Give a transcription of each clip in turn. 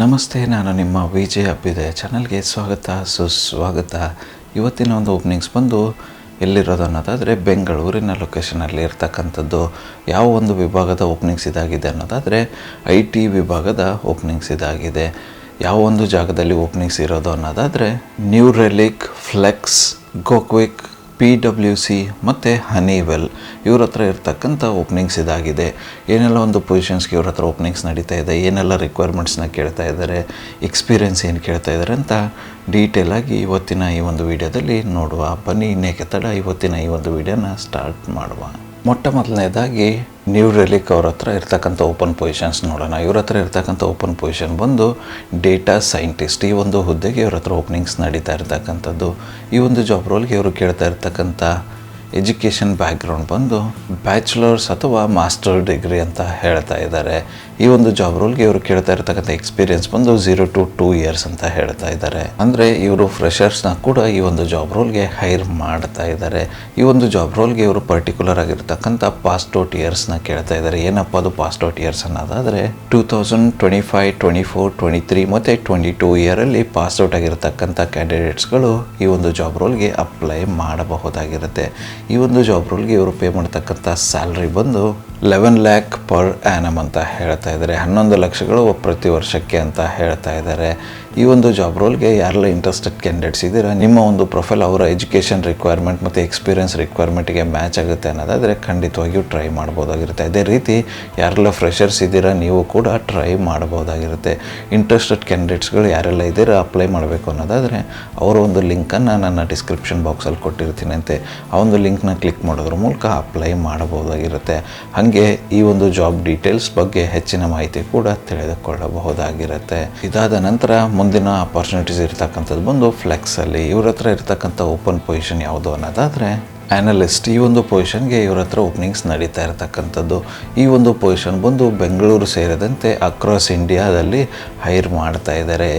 ನಮಸ್ತೆ, ನಾನು ನಿಮ್ಮ ವಿಜಯ್ ಅಭ್ಯುದಯ ಚಾನಲ್ಗೆ ಸುಸ್ವಾಗತ. ಇವತ್ತಿನ ಒಂದು ಓಪನಿಂಗ್ಸ್ ಬಂದು ಎಲ್ಲಿರೋದು ಅನ್ನೋದಾದರೆ ಬೆಂಗಳೂರಿನ ಲೊಕೇಶನಲ್ಲಿ ಇರ್ತಕ್ಕಂಥದ್ದು. ಯಾವ ಒಂದು ವಿಭಾಗದ ಓಪನಿಂಗ್ಸ್ ಇದಾಗಿದೆ ಅನ್ನೋದಾದರೆ IT ವಿಭಾಗದ ಓಪನಿಂಗ್ಸ್ ಇದಾಗಿದೆ. ಯಾವ ಒಂದು ಜಾಗದಲ್ಲಿ ಓಪನಿಂಗ್ಸ್ ಇರೋದು ಅನ್ನೋದಾದರೆ ನ್ಯೂ ರೆಲಿಕ್, ಫ್ಲೆಕ್ಸ್, ಗೋಕ್ವಿಕ್, PWC ಮತ್ತು ಹನಿವೆಲ್ ಇವ್ರ ಹತ್ರ ಇರ್ತಕ್ಕಂಥ ಓಪನಿಂಗ್ಸ್ ಇದಾಗಿದೆ. ಏನೆಲ್ಲ ಒಂದು ಪೊಸಿಷನ್ಸ್ಗೆ ಇವ್ರ ಹತ್ರ ಓಪನಿಂಗ್ಸ್ ನಡೀತಾ ಇದೆ, ಏನೆಲ್ಲ ರಿಕ್ವೈರ್ಮೆಂಟ್ಸ್ನ ಕೇಳ್ತಾ ಇದ್ದಾರೆ, ಎಕ್ಸ್ಪೀರಿಯೆನ್ಸ್ ಏನು ಕೇಳ್ತಾ ಇದ್ದಾರೆ ಅಂತ ಡೀಟೇಲಾಗಿ ಇವತ್ತಿನ ಈ ಒಂದು ವಿಡಿಯೋದಲ್ಲಿ ನೋಡುವ. ಬನ್ನಿ ಇನ್ನೇಕೆ ತಡ, ಇವತ್ತಿನ ಈ ಒಂದು ವಿಡಿಯೋನ ಸ್ಟಾರ್ಟ್ ಮಾಡುವ. ಮೊಟ್ಟ ಮೊದಲನೇದಾಗಿ ನ್ಯೂ ರೆಲಿಕ್ ಅವ್ರ ಹತ್ರ ಇರ್ತಕ್ಕಂಥ ಓಪನ್ ಪೊಸಿಷನ್ಸ್ ನೋಡೋಣ. ಇವ್ರ ಹತ್ರ ಇರ್ತಕ್ಕಂಥ ಓಪನ್ ಪೊಸಿಷನ್ ಬಂದು ಡೇಟಾ ಸೈಂಟಿಸ್ಟ್. ಈ ಒಂದು ಹುದ್ದೆಗೆ ಇವ್ರ ಹತ್ರ ಓಪನಿಂಗ್ಸ್ ನಡೀತಾ ಇರ್ತಕ್ಕಂಥದ್ದು. ಈ ಒಂದು ಜಾಬ್ ರೋಲ್ಗೆ ಇವರು ಕೇಳ್ತಾ ಇರ್ತಕ್ಕಂಥ ಎಜುಕೇಷನ್ ಬ್ಯಾಕ್ಗ್ರೌಂಡ್ ಬಂದು ಬ್ಯಾಚುಲರ್ಸ್ ಅಥವಾ ಮಾಸ್ಟರ್ ಡಿಗ್ರಿ ಅಂತ ಹೇಳ್ತಾ ಇದ್ದಾರೆ. ಈ ಒಂದು ಜಾಬ್ ರೋಲ್ಗೆ ಇವರು ಕೇಳ್ತಾ ಇರ್ತಕ್ಕಂಥ ಎಕ್ಸ್ಪೀರಿಯೆನ್ಸ್ ಬಂದು 0 to 2 years ಅಂತ ಹೇಳ್ತಾ ಇದ್ದಾರೆ. ಅಂದರೆ ಇವರು ಫ್ರೆಷರ್ಸ್ನ ಕೂಡ ಈ ಒಂದು ಜಾಬ್ ರೋಲ್ಗೆ ಹೈರ್ ಮಾಡ್ತಾ ಇದ್ದಾರೆ. ಈ ಒಂದು ಜಾಬ್ ರೋಲ್ಗೆ ಇವರು ಪರ್ಟಿಕ್ಯುಲರ್ ಆಗಿರ್ತಕ್ಕಂಥ ಪಾಸ್ಟ್ ಔಟ್ ಇಯರ್ಸ್ನ ಕೇಳ್ತಾ ಇದ್ದಾರೆ. ಏನಪ್ಪ ಅದು ಪಾಸ್ಟ್ ಔಟ್ ಇಯರ್ಸ್ ಅನ್ನೋದಾದರೆ 2025, 24, 23 ಮತ್ತು 22 ಇಯರಲ್ಲಿ ಪಾಸ್ ಔಟ್ ಆಗಿರ್ತಕ್ಕಂಥ ಕ್ಯಾಂಡಿಡೇಟ್ಸ್ಗಳು ಈ ಒಂದು ಜಾಬ್ ರೋಲ್ಗೆ ಅಪ್ಲೈ ಮಾಡಬಹುದಾಗಿರುತ್ತೆ. ಈ ಒಂದು ಜಾಬ್ ರೋಲ್ಗೆ ಇವರು ಪೇ ಮಾಡ್ತಕ್ಕಂಥ ಸ್ಯಾಲ್ರಿ ಬಂದು 11 lakh per annum ಅಂತ ಹೇಳ್ತಾ ಇದ್ದಾರೆ. 11 ಲಕ್ಷಗಳು ಪ್ರತಿ ವರ್ಷಕ್ಕೆ ಅಂತ ಹೇಳ್ತಾ ಇದ್ದಾರೆ. ಈ ಒಂದು ಜಾಬ್ ರೋಲ್ಗೆ ಯಾರೆಲ್ಲ ಇಂಟ್ರೆಸ್ಟೆಡ್ ಕ್ಯಾಂಡಿಡೇಟ್ಸ್ ಇದ್ದೀರಾ, ನಿಮ್ಮ ಒಂದು ಪ್ರೊಫೈಲ್ ಅವರ ಎಜುಕೇಷನ್ ರಿಕ್ವೈರ್ಮೆಂಟ್ ಮತ್ತು ಎಕ್ಸ್ಪೀರಿಯನ್ಸ್ ರಿಕ್ವೈರ್ಮೆಂಟ್ಗೆ ಮ್ಯಾಚ್ ಆಗುತ್ತೆ ಅನ್ನೋದಾದರೆ ಖಂಡಿತವಾಗಿಯೂ ಟ್ರೈ ಮಾಡ್ಬೋದಾಗಿರುತ್ತೆ. ಅದೇ ರೀತಿ ಯಾರೆಲ್ಲ ಫ್ರೆಷರ್ಸ್ ಇದ್ದೀರಾ ನೀವು ಕೂಡ ಟ್ರೈ ಮಾಡ್ಬೋದಾಗಿರುತ್ತೆ. ಇಂಟ್ರೆಸ್ಟೆಡ್ ಕ್ಯಾಂಡಿಡೇಟ್ಸ್ಗಳು ಯಾರೆಲ್ಲ ಇದ್ದೀರಾ ಅಪ್ಲೈ ಮಾಡಬೇಕು ಅನ್ನೋದಾದರೆ ಅವರ ಒಂದು ಲಿಂಕನ್ನು ನನ್ನ ಡಿಸ್ಕ್ರಿಪ್ಷನ್ ಬಾಕ್ಸಲ್ಲಿ ಕೊಟ್ಟಿರ್ತೀನಿ ಅಂತೆ. ಆ ಒಂದು ಲಿಂಕ್ನ ಕ್ಲಿಕ್ ಮಾಡೋದ್ರ ಮೂಲಕ ಅಪ್ಲೈ ಮಾಡಬಹುದಾಗಿರುತ್ತೆ. ಹಾಗೆ ಈ ಒಂದು ಜಾಬ್ ಡೀಟೇಲ್ಸ್ ಬಗ್ಗೆ ಹೆಚ್ಚಿನ ಮಾಹಿತಿ ಕೂಡ ತಿಳಿದುಕೊಳ್ಳಬಹುದಾಗಿರುತ್ತೆ. ಇದಾದ ನಂತರ ಮುಂದಿನ ಅಪಾರ್ಚುನಿಟೀಸ್ ಇರ್ತಕ್ಕಂಥದ್ದು ಬಂದು ಫ್ಲೆಕ್ಸಲ್ಲಿ. ಇವ್ರ ಹತ್ರ ಇರ್ತಕ್ಕಂಥ ಓಪನ್ ಪೊಸಿಷನ್ ಯಾವುದು ಅನ್ನೋದಾದರೆ ಆ್ಯನಲಿಸ್ಟ್. ಈ ಒಂದು ಪೊಸಿಷನ್ಗೆ ಇವ್ರ ಹತ್ರ ಓಪನಿಂಗ್ಸ್ ನಡೀತಾ ಇರತಕ್ಕಂಥದ್ದು. ಈ ಒಂದು ಪೊಸಿಷನ್ ಬಂದು ಬೆಂಗಳೂರು ಸೇರಿದಂತೆ ಅಕ್ರಾಸ್ ಇಂಡಿಯಾದಲ್ಲಿ ಹೈರ್ ಮಾಡ್ತಾ ಇದ್ದಾರೆ.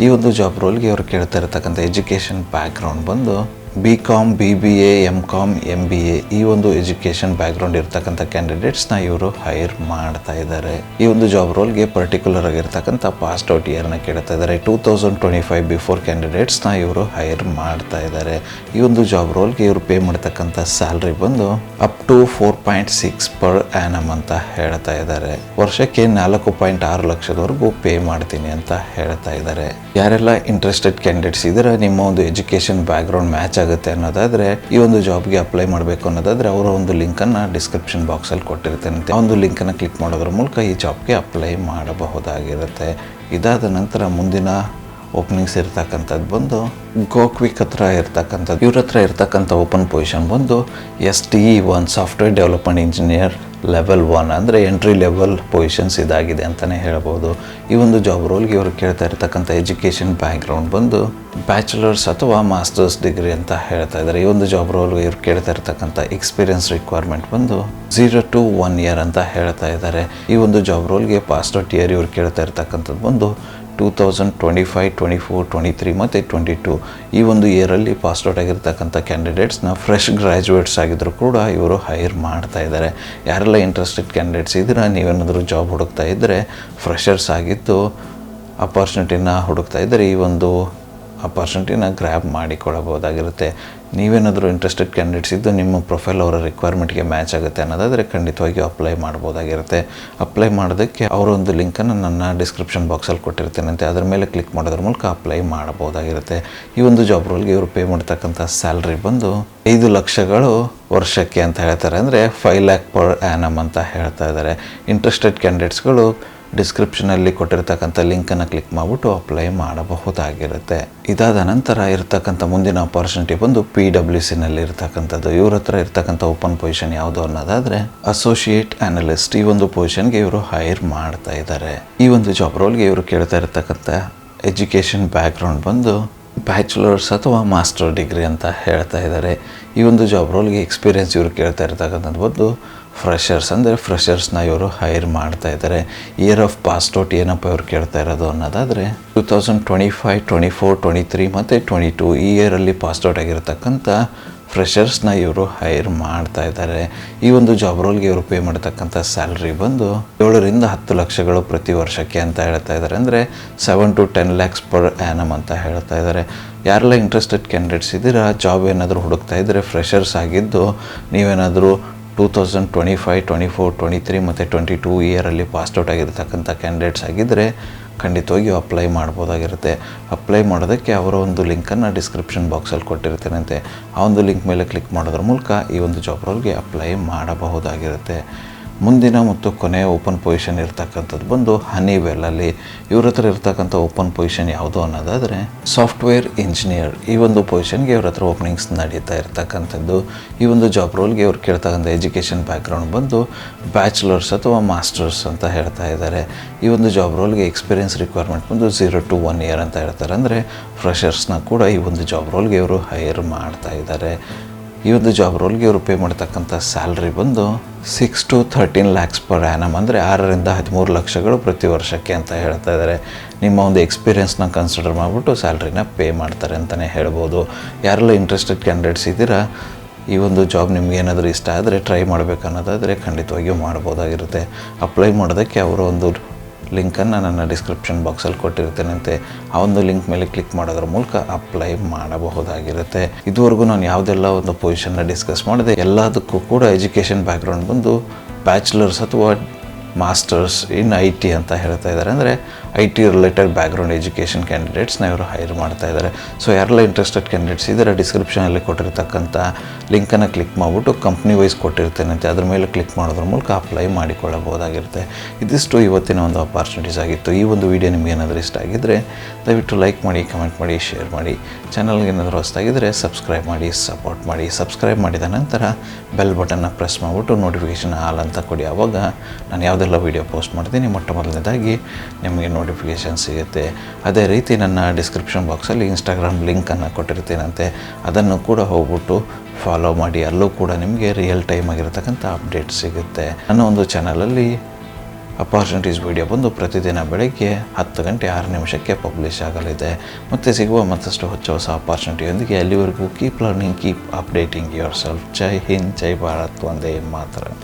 ಈ ಒಂದು ಜಾಬ್ ರೋಲ್ಗೆ ಇವರು ಕೇಳ್ತಾ ಇರತಕ್ಕಂಥ ಎಜುಕೇಷನ್ ಬ್ಯಾಕ್ಗ್ರೌಂಡ್ ಬಂದು BCom, BBA, MCom, MBA ಈ ಒಂದು ಎಜುಕೇಷನ್ ಬ್ಯಾಕ್ಗ್ರೌಂಡ್ ಇರ್ತಕ್ಕಂಥ ಕ್ಯಾಂಡಿಡೇಟ್ಸ್ನ ಇವರು ಹೈರ್ ಮಾಡ್ತಾ ಇದ್ದಾರೆ. ಈ ಒಂದು ಜಾಬ್ ರೋಲ್ಗೆ ಪರ್ಟಿಕ್ಯುಲರ್ ಆಗಿರ್ತಕ್ಕಂಥ ಪಾಸ್ಟ್ ಔಟ್ ಇಯರ್ನ ಕೇಳ್ತಾ ಇದ್ದಾರೆ. 2025 ಬಿಫೋರ್ ಕ್ಯಾಂಡಿಡೇಟ್ಸ್ನ ಇವರು ಹೈರ್ ಮಾಡ್ತಾ ಇದ್ದಾರೆ. ಈ ಒಂದು ಜಾಬ್ ರೋಲ್ಗೆ ಇವರು ಪೇ ಮಾಡ್ತಕ್ಕಂಥ ಸ್ಯಾಲ್ರಿ ಬಂದು ಅಪ್ ಟು 4.6 per annum ಅಂತ ಹೇಳ್ತಾ ಇದ್ದಾರೆ. ವರ್ಷಕ್ಕೆ 4.6 ಲಕ್ಷದವರೆಗೂ ಪೇ ಮಾಡ್ತೀನಿ ಅಂತ ಹೇಳ್ತಾ ಇದ್ದಾರೆ. ಯಾರೆಲ್ಲ ಇಂಟ್ರೆಸ್ಟೆಡ್ ಕ್ಯಾಂಡಿಡೇಟ್ಸ್ ಇದ್ದಾರೆ, ನಿಮ್ಮ ಒಂದು ಎಜುಕೇಷನ್ ಬ್ಯಾಕ್ಗ್ರೌಂಡ್ ಮ್ಯಾಚ್ ಆಗುತ್ತೆ ಅನ್ನೋದಾದರೆ ಈ ಒಂದು ಜಾಬ್ಗೆ ಅಪ್ಲೈ ಮಾಡಬೇಕು ಅನ್ನೋದಾದರೆ ಅವರ ಒಂದು ಲಿಂಕನ್ನು ಡಿಸ್ಕ್ರಿಪ್ಷನ್ ಬಾಕ್ಸಲ್ಲಿ ಕೊಟ್ಟಿರ್ತೇನೆ. ಆ ಒಂದು ಲಿಂಕನ್ನು ಕ್ಲಿಕ್ ಮಾಡೋದ್ರ ಮೂಲಕ ಈ ಜಾಬ್ಗೆ ಅಪ್ಲೈ ಮಾಡಬಹುದಾಗಿರುತ್ತೆ. ಇದಾದ ನಂತರ ಮುಂದಿನ ಓಪನಿಂಗ್ಸ್ ಇರ್ತಕ್ಕಂಥದ್ದು ಬಂದು ಗೋಕ್ವಿಕ್ ಹತ್ರ ಇರ್ತಕ್ಕಂಥದ್ದು. ಇವ್ರ ಹತ್ರ ಇರ್ತಕ್ಕಂಥ ಓಪನ್ ಪೊಸಿಷನ್ ಬಂದು STE1 software development engineer level 1 ಅಂದರೆ ಎಂಟ್ರಿ ಲೆವೆಲ್ ಪೊಸಿಷನ್ಸ್ ಇದಾಗಿದೆ ಅಂತಲೇ ಹೇಳ್ಬೋದು. ಈ ಒಂದು ಜಾಬ್ ರೋಲ್ಗೆ ಇವರು ಕೇಳ್ತಾ ಇರ್ತಕ್ಕಂಥ ಎಜುಕೇಷನ್ ಬ್ಯಾಕ್ಗ್ರೌಂಡ್ ಬಂದು ಬ್ಯಾಚುಲರ್ಸ್ ಅಥವಾ ಮಾಸ್ಟರ್ಸ್ ಡಿಗ್ರಿ ಅಂತ ಹೇಳ್ತಾ ಇದ್ದಾರೆ. ಈ ಒಂದು ಜಾಬ್ ರೋಲ್ಗೆ ಇವ್ರು ಕೇಳ್ತಾ ಇರ್ತಕ್ಕಂಥ ಎಕ್ಸ್ಪೀರಿಯನ್ಸ್ ರಿಕ್ವೈರ್ಮೆಂಟ್ ಬಂದು 0 to 1 year ಅಂತ ಹೇಳ್ತಾ ಇದ್ದಾರೆ. ಈ ಒಂದು ಜಾಬ್ ರೋಲ್ಗೆ ಪಾಸ್ಟ್ ಔಟ್ ಇಯರ್ ಇವ್ರು ಕೇಳ್ತಾ ಇರ್ತಕ್ಕಂಥದ್ದು ಬಂದು 2025, 24, 23 ಮತ್ತು 22 ಈ ಒಂದು ಇಯರಲ್ಲಿ ಪಾಸ್ಟ್ ಔಟ್ ಆಗಿರ್ತಕ್ಕಂಥ ಕ್ಯಾಂಡಿಡೇಟ್ಸ್ನ ಫ್ರೆಶ್ ಗ್ರ್ಯಾಜುಯೇಟ್ಸ್ ಆಗಿದ್ರು ಕೂಡ ಇವರು ಹೈರ್ ಮಾಡ್ತಾ ಇದ್ದಾರೆ. ಯಾರೆಲ್ಲ ಇಂಟ್ರೆಸ್ಟೆಡ್ ಕ್ಯಾಂಡಿಡೇಟ್ಸ್ ಇದ್ದೀರಾ, ನೀವೇನಾದರೂ ಜಾಬ್ ಹುಡುಕ್ತಾ ಇದ್ದರೆ, ಫ್ರೆಷರ್ಸ್ ಆಗಿದ್ದು ಅಪಾರ್ಚುನಿಟಿನ ಹುಡುಕ್ತಾ ಇದ್ದರೆ ಈ ಒಂದು ಅಪಾರ್ಚುನಿಟಿನ ಗ್ರ್ಯಾಬ್ ಮಾಡಿಕೊಳ್ಳಬಹುದಾಗಿರುತ್ತೆ. ನೀವೇನಾದರೂ ಇಂಟ್ರೆಸ್ಟೆಡ್ ಕ್ಯಾಂಡಿಡೇಟ್ಸ್ ಇದ್ದು ನಿಮ್ಮ ಪ್ರೊಫೈಲ್ ಅವರ ರಿಕ್ವೈರ್ಮೆಂಟ್ಗೆ ಮ್ಯಾಚ್ ಆಗುತ್ತೆ ಅನ್ನೋದಾದರೆ ಖಂಡಿತವಾಗಿಯೂ ಅಪ್ಲೈ ಮಾಡ್ಬೋದಾಗಿರುತ್ತೆ. ಅಪ್ಲೈ ಮಾಡೋದಕ್ಕೆ ಅವರ ಒಂದು ಲಿಂಕನ್ನು ನನ್ನ ಡಿಸ್ಕ್ರಿಪ್ಷನ್ ಬಾಕ್ಸಲ್ಲಿ ಕೊಟ್ಟಿರ್ತೇನಂತೆ. ಅದರ ಮೇಲೆ ಕ್ಲಿಕ್ ಮಾಡೋದ್ರ ಮೂಲಕ ಅಪ್ಲೈ ಮಾಡಬಹುದಾಗಿರುತ್ತೆ. ಈ ಒಂದು ಜಾಬ್ ರೋಲ್ಗೆ ಇವರು ಪೇ ಮಾಡ್ತಕ್ಕಂಥ ಸ್ಯಾಲ್ರಿ ಬಂದು 5 ಲಕ್ಷಗಳು ವರ್ಷಕ್ಕೆ ಅಂತ ಹೇಳ್ತಾರೆ. ಅಂದರೆ 5 lakh per annum ಅಂತ ಹೇಳ್ತಾ ಇದ್ದಾರೆ. ಇಂಟ್ರೆಸ್ಟೆಡ್ ಕ್ಯಾಂಡಿಡೇಟ್ಸ್ಗಳು ಡಿಸ್ಕ್ರಿಪ್ಷನಲ್ಲಿ ಕೊಟ್ಟಿರ್ತಕ್ಕಂಥ ಲಿಂಕನ್ನು ಕ್ಲಿಕ್ ಮಾಡಿಬಿಟ್ಟು ಅಪ್ಲೈ ಮಾಡಬಹುದಾಗಿರುತ್ತೆ. ಇದಾದ ನಂತರ ಇರ್ತಕ್ಕಂಥ ಮುಂದಿನ ಅಪಾರ್ಚುನಿಟಿ ಬಂದು PWCನಲ್ಲಿ ಇರ್ತಕ್ಕಂಥದ್ದು. ಇವ್ರ ಹತ್ರ ಇರ್ತಕ್ಕಂಥ ಓಪನ್ ಪೊಸಿಷನ್ ಯಾವುದು ಅನ್ನೋದಾದರೆ ಅಸೋಸಿಯೇಟ್ ಆ್ಯನಲಿಸ್ಟ್. ಈ ಒಂದು ಪೊಸಿಷನ್ಗೆ ಇವರು ಹೈರ್ ಮಾಡ್ತಾ ಇದ್ದಾರೆ. ಈ ಒಂದು ಜಾಬ್ ರೋಲ್ಗೆ ಇವರು ಕೇಳ್ತಾ ಇರ್ತಕ್ಕಂಥ ಎಜುಕೇಷನ್ ಬ್ಯಾಕ್ಗ್ರೌಂಡ್ ಬಂದು ಬ್ಯಾಚುಲರ್ಸ್ ಅಥವಾ ಮಾಸ್ಟರ್ ಡಿಗ್ರಿ ಅಂತ ಹೇಳ್ತಾ ಇದ್ದಾರೆ. ಈ ಒಂದು ಜಾಬ್ ರೋಲ್ಗೆ ಎಕ್ಸ್ಪೀರಿಯೆನ್ಸ್ ಇವರು ಕೇಳ್ತಾ ಇರ್ತಕ್ಕಂಥದ್ದು ಬಂದು ಫ್ರೆಷರ್ಸ್. ಅಂದರೆ ಫ್ರೆಷರ್ಸ್ನ ಇವರು ಹೈರ್ ಮಾಡ್ತಾ ಇದ್ದಾರೆ. ಇಯರ್ ಆಫ್ ಪಾಸ್ಟ್ ಔಟ್ ಏನಪ್ಪ ಇವರು ಕೇಳ್ತಾ ಇರೋದು ಅನ್ನೋದಾದರೆ 2025, 24, 23 ಮತ್ತು 22 ಈ ಇಯರಲ್ಲಿ ಪಾಸ್ಟ್ ಔಟ್ ಆಗಿರ್ತಕ್ಕಂಥ ಫ್ರೆಷರ್ಸ್ನ ಇವರು ಹೈರ್ ಮಾಡ್ತಾ ಇದ್ದಾರೆ. ಈ ಒಂದು ಜಾಬ್ ರೋಲ್ಗೆ ಇವರು ಪೇ ಮಾಡ್ತಕ್ಕಂಥ ಸ್ಯಾಲ್ರಿ ಬಂದು 7ರಿಂದ 10 ಲಕ್ಷಗಳು ಪ್ರತಿ ವರ್ಷಕ್ಕೆ ಅಂತ ಹೇಳ್ತಾ ಇದ್ದಾರೆ. ಅಂದರೆ 7 to 10 lakhs ಪರ್ ಆ್ಯನಮ್ ಅಂತ ಹೇಳ್ತಾ ಇದ್ದಾರೆ. ಯಾರೆಲ್ಲ ಇಂಟ್ರೆಸ್ಟೆಡ್ ಕ್ಯಾಂಡಿಡೇಟ್ಸ್ ಇದ್ದೀರಾ, ಜಾಬ್ ಏನಾದರೂ ಹುಡುಕ್ತಾ ಇದ್ದರೆ, ಫ್ರೆಷರ್ಸ್ ಆಗಿದ್ದು ನೀವೇನಾದರೂ 2025, 24, 23 ಮತ್ತು 22 ಇಯರಲ್ಲಿ ಪಾಸ್ಔಟ್ ಆಗಿರ್ತಕ್ಕಂಥ ಕ್ಯಾಂಡಿಡೇಟ್ಸ್ ಆಗಿದ್ದರೆ ಖಂಡಿತವಾಗಿಯೂ ಅಪ್ಲೈ ಮಾಡ್ಬೋದಾಗಿರುತ್ತೆ. ಅಪ್ಲೈ ಮಾಡೋದಕ್ಕೆ ಅವರ ಒಂದು ಲಿಂಕನ್ನು ಡಿಸ್ಕ್ರಿಪ್ಷನ್ ಬಾಕ್ಸಲ್ಲಿ ಕೊಟ್ಟಿರ್ತೀನಂತೆ. ಆ ಒಂದು ಲಿಂಕ್ ಮೇಲೆ ಕ್ಲಿಕ್ ಮಾಡೋದ್ರ ಮೂಲಕ ಈ ಒಂದು ಜಾಬ್ ರೋಲ್ಗೆ ಅಪ್ಲೈ ಮಾಡಬಹುದಾಗಿರುತ್ತೆ. ಮುಂದಿನ ಮತ್ತು ಕೊನೆಯ ಓಪನ್ ಪೊಸಿಷನ್ ಇರ್ತಕ್ಕಂಥದ್ದು ಬಂದು ಹನಿವೆಲ್ಲಲ್ಲಿ. ಇವ್ರ ಹತ್ರ ಇರ್ತಕ್ಕಂಥ ಓಪನ್ ಪೊಸಿಷನ್ ಯಾವುದು ಅನ್ನೋದಾದರೆ ಸಾಫ್ಟ್ವೇರ್ ಇಂಜಿನಿಯರ್. ಈ ಒಂದು ಪೊಸಿಷನ್ಗೆ ಇವ್ರ ಹತ್ರ ಓಪನಿಂಗ್ಸ್ ನಡೀತಾ ಇರ್ತಕ್ಕಂಥದ್ದು. ಈ ಒಂದು ಜಾಬ್ ರೋಲ್ಗೆ ಇವ್ರು ಕೇಳ್ತಕ್ಕಂಥ ಎಜುಕೇಷನ್ ಬ್ಯಾಕ್ಗ್ರೌಂಡ್ ಬಂದು ಬ್ಯಾಚುಲರ್ಸ್ ಅಥವಾ ಮಾಸ್ಟರ್ಸ್ ಅಂತ ಹೇಳ್ತಾ ಇದ್ದಾರೆ. ಈ ಒಂದು ಜಾಬ್ ರೋಲ್ಗೆ ಎಕ್ಸ್ಪೀರಿಯನ್ಸ್ ರಿಕ್ವೈರ್ಮೆಂಟ್ ಬಂದು 0 to 1 year ಅಂತ ಹೇಳ್ತಾರೆ. ಅಂದರೆ ಫ್ರೆಷರ್ಸ್ನ ಕೂಡ ಈ ಒಂದು ಜಾಬ್ ರೋಲ್ಗೆ ಇವರು ಹೈರ್ ಮಾಡ್ತಾ ಇದ್ದಾರೆ. ಈ ಒಂದು ಜಾಬ್ ರೋಲ್ಗೆ ಇವರು ಪೇ ಮಾಡ್ತಕ್ಕಂಥ ಸ್ಯಾಲ್ರಿ ಬಂದು 6 to 13 lakhs ಪರ್ ಆ್ಯನಮ್. ಅಂದರೆ 6ರಿಂದ 13 ಲಕ್ಷಗಳು ಪ್ರತಿ ವರ್ಷಕ್ಕೆ ಅಂತ ಹೇಳ್ತಾ ಇದ್ದಾರೆ. ನಿಮ್ಮ ಒಂದು ಎಕ್ಸ್ಪೀರಿಯನ್ಸ್ನ ಕನ್ಸಿಡರ್ ಮಾಡಿಬಿಟ್ಟು ಸ್ಯಾಲ್ರಿನ ಪೇ ಮಾಡ್ತಾರೆ ಅಂತಲೇ ಹೇಳ್ಬೋದು. ಯಾರೆಲ್ಲ ಇಂಟ್ರೆಸ್ಟೆಡ್ ಕ್ಯಾಂಡಿಡೇಟ್ಸ್ ಇದ್ದೀರಾ, ಈ ಒಂದು ಜಾಬ್ ನಿಮ್ಗೆ ಏನಾದರೂ ಇಷ್ಟ ಆದರೆ ಟ್ರೈ ಮಾಡಬೇಕನ್ನೋದಾದರೆ ಖಂಡಿತವಾಗಿಯೂ ಮಾಡ್ಬೋದಾಗಿರುತ್ತೆ. ಅಪ್ಲೈ ಮಾಡೋದಕ್ಕೆ ಅವರ ಒಂದು ಲಿಂಕನ್ನು ನನ್ನ ಡಿಸ್ಕ್ರಿಪ್ಷನ್ ಬಾಕ್ಸಲ್ಲಿ ಕೊಟ್ಟಿರ್ತೇನಂತೆ. ಆ ಒಂದು ಲಿಂಕ್ ಮೇಲೆ ಕ್ಲಿಕ್ ಮಾಡೋದ್ರ ಮೂಲಕ ಅಪ್ಲೈ ಮಾಡಬಹುದಾಗಿರುತ್ತೆ. ಇದುವರೆಗೂ ನಾನು ಯಾವುದೆಲ್ಲ ಒಂದು ಪೊಸಿಷನ್ನ ಡಿಸ್ಕಸ್ ಮಾಡಿದೆ ಎಲ್ಲದಕ್ಕೂ ಕೂಡ ಎಜುಕೇಷನ್ ಬ್ಯಾಕ್ಗ್ರೌಂಡ್ ಬಂದು ಬ್ಯಾಚುಲರ್ಸ್ ಅಥವಾ ಮಾಸ್ಟರ್ಸ್ ಇನ್ IT ಅಂತ ಹೇಳ್ತಾ ಇದ್ದಾರೆ. ಅಂದರೆ IT ರಿಲೇಟೆಡ್ ಬ್ಯಾಕ್ಗ್ರೌಂಡ್ ಎಜುಕೇಷನ್ ಕ್ಯಾಂಡಿಡೇಟ್ಸ್ನ ಇವರು ಹೈರ್ ಮಾಡ್ತಾ ಇದ್ದಾರೆ. ಸೊ ಯಾರೆಲ್ಲ ಇಂಟ್ರೆಸ್ಟೆಡ್ ಕ್ಯಾಂಡಿಡೇಟ್ಸ್ ಇದ್ದಾರೆ, ಡಿಸ್ಕ್ರಿಪ್ಷನಲ್ಲಿ ಕೊಟ್ಟಿರ್ತಕ್ಕಂಥ ಲಿಂಕನ್ನು ಕ್ಲಿಕ್ ಮಾಡಿಬಿಟ್ಟು ಕಂಪ್ನಿ ವೈಸ್ ಕೊಟ್ಟಿರ್ತೇನಂತೆ, ಅದ್ರ ಮೇಲೆ ಕ್ಲಿಕ್ ಮಾಡೋದ್ರ ಮೂಲಕ ಅಪ್ಲೈ ಮಾಡಿಕೊಳ್ಳಬಹುದಾಗಿರುತ್ತೆ. ಇದಿಷ್ಟು ಇವತ್ತಿನ ಒಂದು ಅಪಾರ್ಚುನಿಟೀಸ್ ಆಗಿತ್ತು. ಈ ಒಂದು ವಿಡಿಯೋ ನಿಮ್ಗೆ ಏನಾದರೂ ಇಷ್ಟ ಆಗಿದ್ದರೆ ದಯವಿಟ್ಟು ಲೈಕ್ ಮಾಡಿ, ಕಮೆಂಟ್ ಮಾಡಿ, ಶೇರ್ ಮಾಡಿ. ಚಾನಲ್ಗೆ ಏನಾದರೂ ಹೊಸದಾಗಿದ್ದರೆ ಸಬ್ಸ್ಕ್ರೈಬ್ ಮಾಡಿ, ಸಪೋರ್ಟ್ ಮಾಡಿ. ಸಬ್ಸ್ಕ್ರೈಬ್ ಮಾಡಿದ ನಂತರ ಬೆಲ್ ಬಟನ್ನ ಪ್ರೆಸ್ ಮಾಡಿಬಿಟ್ಟು ನೋಟಿಫಿಕೇಷನ್ ಆಲ್ ಅಂತ ಕೊಡಿ. ಆವಾಗ ನಾನು ಯಾವುದೆಲ್ಲ ವೀಡಿಯೋ ಪೋಸ್ಟ್ ಮಾಡ್ತೀನಿ ಮೊಟ್ಟ ಮೊದಲನೇದಾಗಿ ನಿಮಗೆ ನೋಟಿಫಿಕೇಷನ್ ಸಿಗುತ್ತೆ. ಅದೇ ರೀತಿ ನನ್ನ ಡಿಸ್ಕ್ರಿಪ್ಷನ್ ಬಾಕ್ಸಲ್ಲಿ ಇನ್ಸ್ಟಾಗ್ರಾಮ್ ಲಿಂಕನ್ನು ಕೊಟ್ಟಿರ್ತೀನಂತೆ, ಅದನ್ನು ಕೂಡ ಹೋಗ್ಬಿಟ್ಟು ಫಾಲೋ ಮಾಡಿ. ಅಲ್ಲೂ ಕೂಡ ನಿಮಗೆ ರಿಯಲ್ ಟೈಮ್ ಆಗಿರತಕ್ಕಂಥ ಅಪ್ಡೇಟ್ ಸಿಗುತ್ತೆ. ನನ್ನ ಒಂದು ಚಾನಲಲ್ಲಿ ಅಪಾರ್ಚುನಿಟೀಸ್ ವಿಡಿಯೋ ಬಂದು ಪ್ರತಿದಿನ ಬೆಳಗ್ಗೆ 10 ಗಂಟೆ 6 ನಿಮಿಷಕ್ಕೆ ಪಬ್ಲಿಷ್ ಆಗಲಿದೆ. ಮತ್ತು ಸಿಗುವ ಮತ್ತಷ್ಟು ಹೊಸ ಅಪಾರ್ಚುನಿಟಿಯೊಂದಿಗೆ ಅಲ್ಲಿವರೆಗೂ keep learning, keep updating yourself. Jai Hind, Jai Bharat, Vande ಮಾತರಂ.